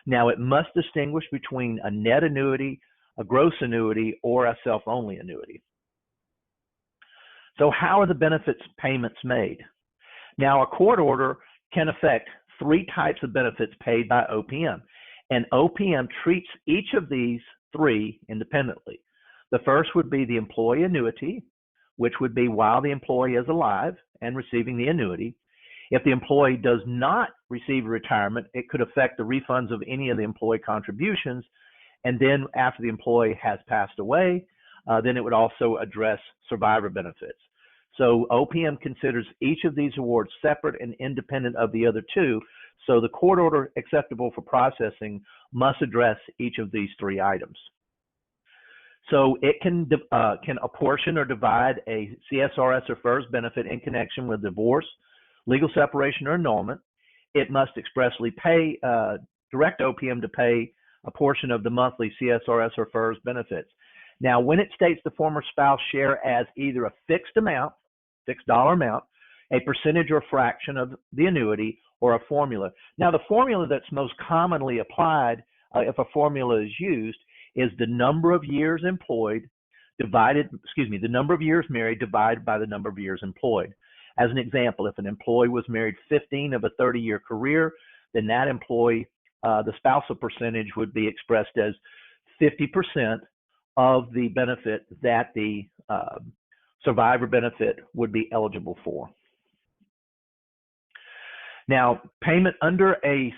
Now, it must distinguish between a net annuity, a gross annuity, or a self-only annuity. So how are the benefits payments made? Now, a court order can affect 3 types of benefits paid by OPM, and OPM treats each of these 3 independently. The first would be the employee annuity, which would be while the employee is alive and receiving the annuity. If the employee does not receive retirement, it could affect the refunds of any of the employee contributions. And then after the employee has passed away, then it would also address survivor benefits. So OPM considers each of these awards separate and independent of the other 2. So the court order acceptable for processing must address each of these 3 items. So it can apportion or divide a CSRS or FERS benefit in connection with divorce, legal separation, or annulment. It must expressly direct OPM to pay a portion of the monthly CSRS or FERS benefits. Now, when it states the former spouse share as either a fixed amount, fixed dollar amount, a percentage or fraction of the annuity, or a formula. Now, the formula that's most commonly applied, if a formula is used, is the number of years employed the number of years married divided by the number of years employed. As an example, if an employee was married 15 of a 30-year career, then that employee, the spousal percentage would be expressed as 50% of the benefit that the survivor benefit would be eligible for. Now, payment under a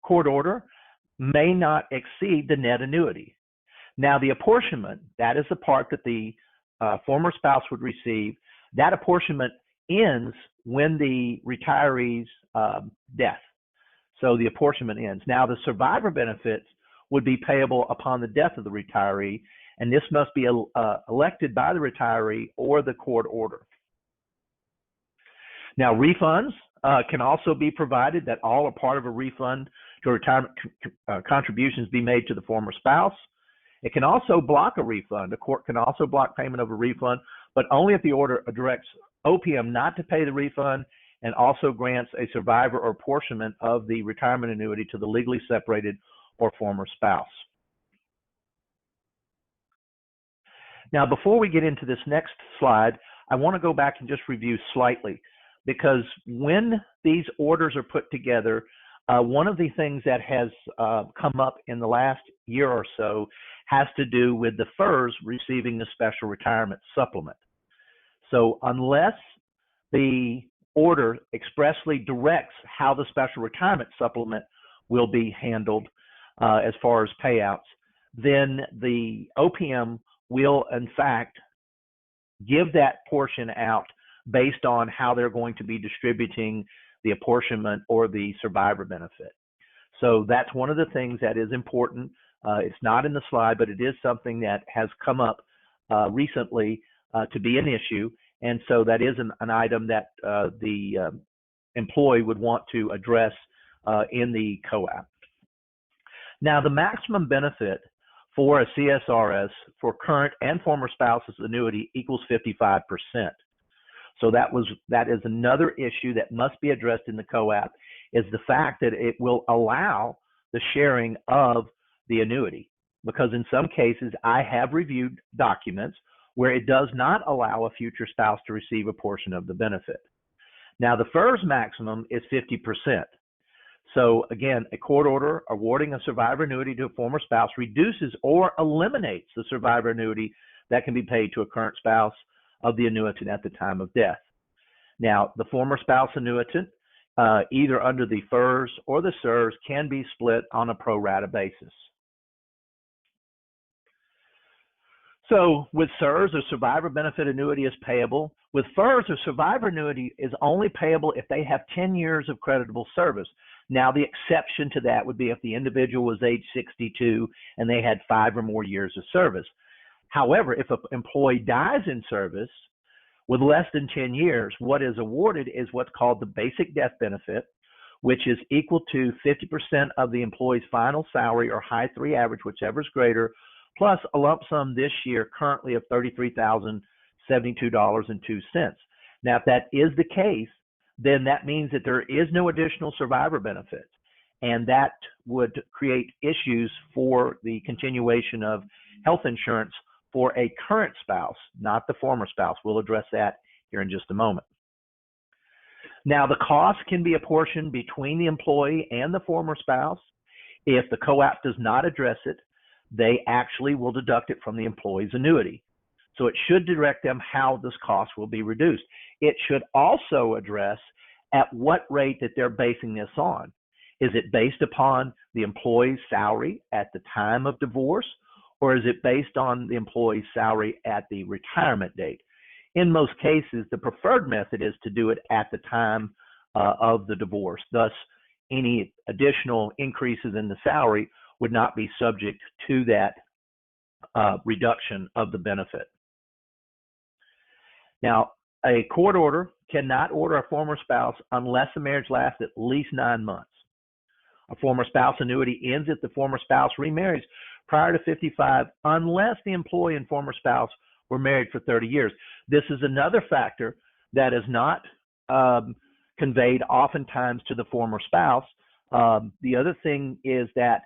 court order may not exceed the net annuity. Now, the apportionment, that is the part that the former spouse would receive. That apportionment ends when the retiree's death. So the apportionment ends. Now, the survivor benefits would be payable upon the death of the retiree, and this must be elected by the retiree or the court order. Now, refunds can also be provided that all or part of a refund to retirement contributions be made to the former spouse. It can also block a refund. The court can also block payment of a refund, but only if the order directs OPM not to pay the refund and also grants a survivor or apportionment of the retirement annuity to the legally separated or former spouse. Now, before we get into this next slide, I want to go back and just review slightly, because when these orders are put together, one of the things that has come up in the last year or so has to do with the FERS receiving the special retirement supplement. So unless the order expressly directs how the special retirement supplement will be handled as far as payouts, then the OPM will in fact give that portion out based on how they're going to be distributing the apportionment or the survivor benefit. So that's one of the things that is important. It's not in the slide, but it is something that has come up recently to be an issue. And so that is an item that the employee would want to address in the COAP. Now, the maximum benefit for a CSRS for current and former spouse's annuity equals 55%. So that is another issue that must be addressed in the COAP, is the fact that it will allow the sharing of the annuity. Because in some cases, I have reviewed documents where it does not allow a future spouse to receive a portion of the benefit. Now, the FERS maximum is 50%. So again, a court order awarding a survivor annuity to a former spouse reduces or eliminates the survivor annuity that can be paid to a current spouse of the annuitant at the time of death. Now, the former spouse annuitant, either under the FERS or the SERS, can be split on a pro rata basis. So with SERS, a survivor benefit annuity is payable. With FERS, a survivor annuity is only payable if they have 10 years of creditable service. Now, the exception to that would be if the individual was age 62 and they had 5 or more years of service. However, if an employee dies in service with less than 10 years, what is awarded is what's called the basic death benefit, which is equal to 50% of the employee's final salary or high 3 average, whichever is greater, plus a lump sum this year currently of $33,072.02. Now, if that is the case, then that means that there is no additional survivor benefit. and that would create issues for the continuation of health insurance for a current spouse, not the former spouse. We'll address that here in just a moment. Now, the cost can be apportioned between the employee and the former spouse. If the co-op does not address it, they actually will deduct it from the employee's annuity. So it should direct them how this cost will be reduced. It should also address at what rate that they're basing this on. Is it based upon the employee's salary at the time of divorce, or is it based on the employee's salary at the retirement date? In most cases, the preferred method is to do it at the time of the divorce. Thus, any additional increases in the salary would not be subject to that reduction of the benefit. Now, a court order cannot order a former spouse unless the marriage lasts at least 9 months. A former spouse annuity ends if the former spouse remarries prior to 55 unless the employee and former spouse were married for 30 years. This is another factor that is not conveyed oftentimes to the former spouse. The other thing is that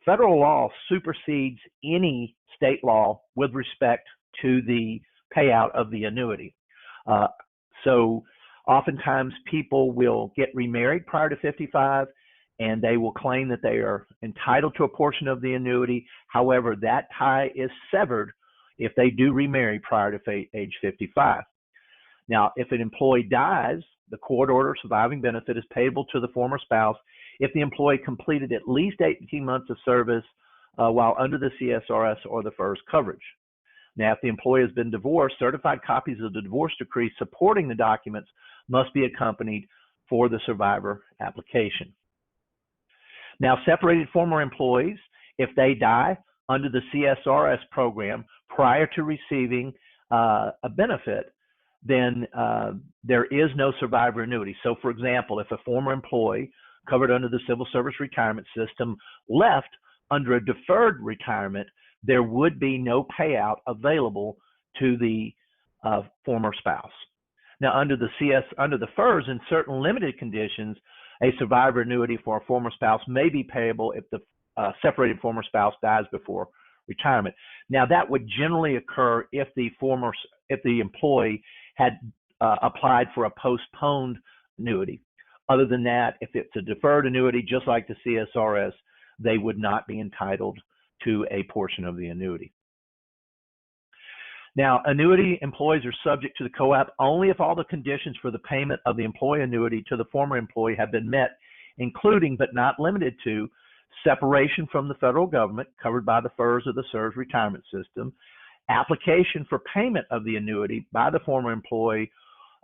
federal law supersedes any state law with respect to the payout of the annuity. So oftentimes people will get remarried prior to 55 and they will claim that they are entitled to a portion of the annuity. However, that tie is severed if they do remarry prior to age 55. Now, if an employee dies, the court order surviving benefit is payable to the former spouse if the employee completed at least 18 months of service while under the CSRS or the FERS coverage. Now, if the employee has been divorced, certified copies of the divorce decree supporting the documents must be accompanied for the survivor application. Now, separated former employees, if they die under the CSRS program prior to receiving a benefit, then there is no survivor annuity. So, for example, if a former employee covered under the Civil Service Retirement System left under a deferred retirement, there would be no payout available to the former spouse. Now, under the FERS, in certain limited conditions, a survivor annuity for a former spouse may be payable if the separated former spouse dies before retirement. Now, that would generally occur if the employee had applied for a postponed annuity. Other than that, if it's a deferred annuity, just like the CSRS, they would not be entitled to a portion of the annuity. Now, annuity employees are subject to the co-op only if all the conditions for the payment of the employee annuity to the former employee have been met, including but not limited to separation from the federal government covered by the FERS or the CSRS retirement system, application for payment of the annuity by the former employee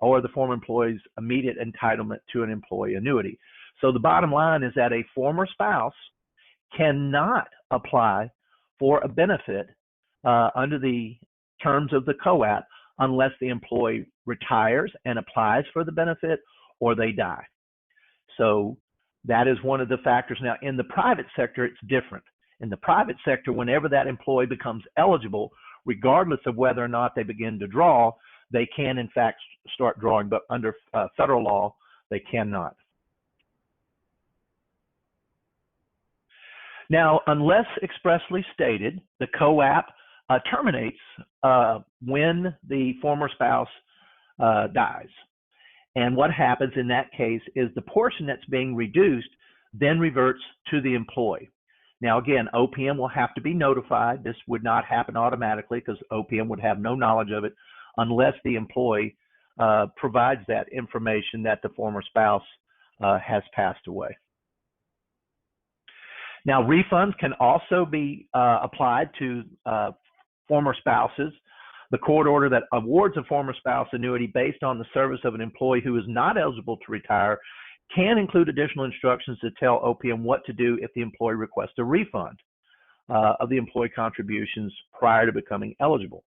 or the former employee's immediate entitlement to an employee annuity. So the bottom line is that a former spouse cannot apply for a benefit under the terms of the co-op unless the employee retires and applies for the benefit or they die. So that is one of the factors. Now, in the private sector, it's different. In the private sector, whenever that employee becomes eligible, regardless of whether or not they begin to draw, they can, in fact, start drawing, but under federal law, they cannot. Now, unless expressly stated, the co-op terminates when the former spouse dies. And what happens in that case is the portion that's being reduced then reverts to the employee. Now, again, OPM will have to be notified. This would not happen automatically because OPM would have no knowledge of it unless the employee provides that information that the former spouse has passed away. Now, refunds can also be applied to former spouses. The court order that awards a former spouse annuity based on the service of an employee who is not eligible to retire can include additional instructions to tell OPM what to do if the employee requests a refund of the employee contributions prior to becoming eligible.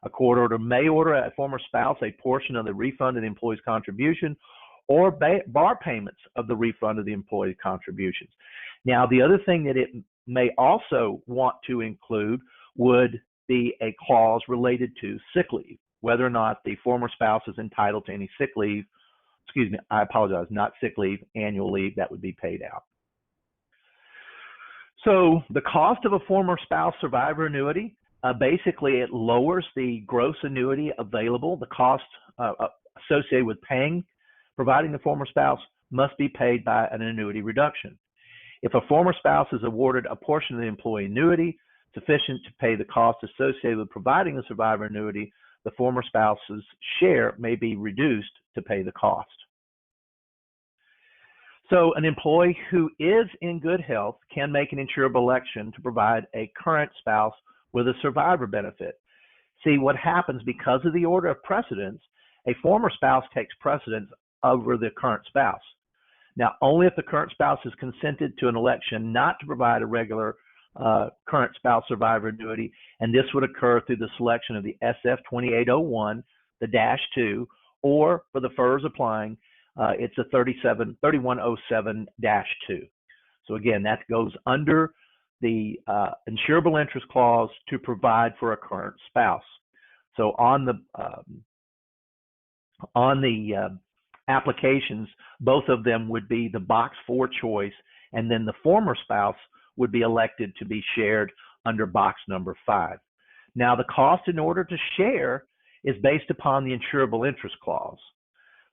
A court order may order a former spouse a portion of the refund of the employee's contribution or bar payments of the refund of the employee's contributions. Now, the other thing that it may also want to include would be a clause related to sick leave, whether or not the former spouse is entitled to any sick leave, excuse me, I apologize, not sick leave, annual leave that would be paid out. So the cost of a former spouse survivor annuity, basically it lowers the gross annuity available. The cost associated with providing the former spouse must be paid by an annuity reduction. If a former spouse is awarded a portion of the employee annuity sufficient to pay the cost associated with providing the survivor annuity, the former spouse's share may be reduced to pay the cost. So an employee who is in good health can make an insurable election to provide a current spouse with a survivor benefit. See, what happens because of the order of precedence, a former spouse takes precedence over the current spouse. Now, only if the current spouse has consented to an election not to provide a regular current spouse survivor annuity, and this would occur through the selection of the SF 2801, the -2, or for the FERS applying, it's a 3107-2. So again, that goes under the insurable interest clause to provide for a current spouse. So on the applications, both of them would be the box 4 choice, and then the former spouse would be elected to be shared under box number 5. Now, the cost in order to share is based upon the insurable interest clause.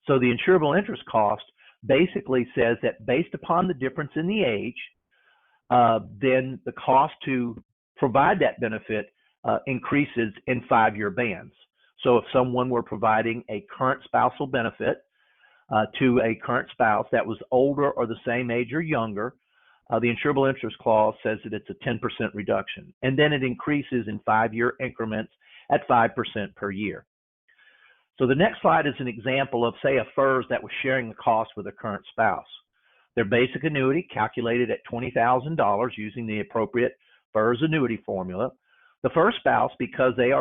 So the insurable interest cost basically says that based upon the difference in the age, then the cost to provide that benefit increases in 5-year bands. So if someone were providing a current spousal benefit to a current spouse that was older or the same age or younger, the insurable interest clause says that it's a 10% reduction, and then it increases in 5-year increments at 5% per year. So the next slide is an example of, say, a FERS that was sharing the cost with a current spouse. Their basic annuity calculated at $20,000 using the appropriate FERS annuity formula. The first spouse, because they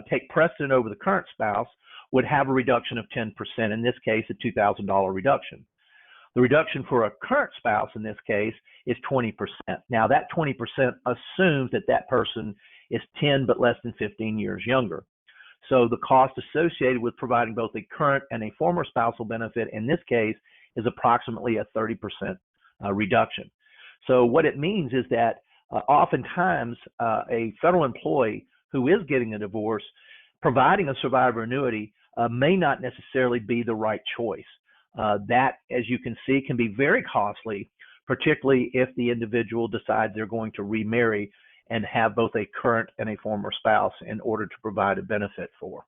take precedent over the current spouse, would have a reduction of 10%, in this case, a $2,000 reduction. The reduction for a current spouse in this case is 20%. Now that 20% assumes that that person is 10 but less than 15 years younger. So the cost associated with providing both a current and a former spousal benefit in this case is approximately a 30% reduction. So what it means is that oftentimes a federal employee who is getting a divorce, providing a survivor annuity may not necessarily be the right choice. That, as you can see, can be very costly, particularly if the individual decides they're going to remarry and have both a current and a former spouse in order to provide a benefit for.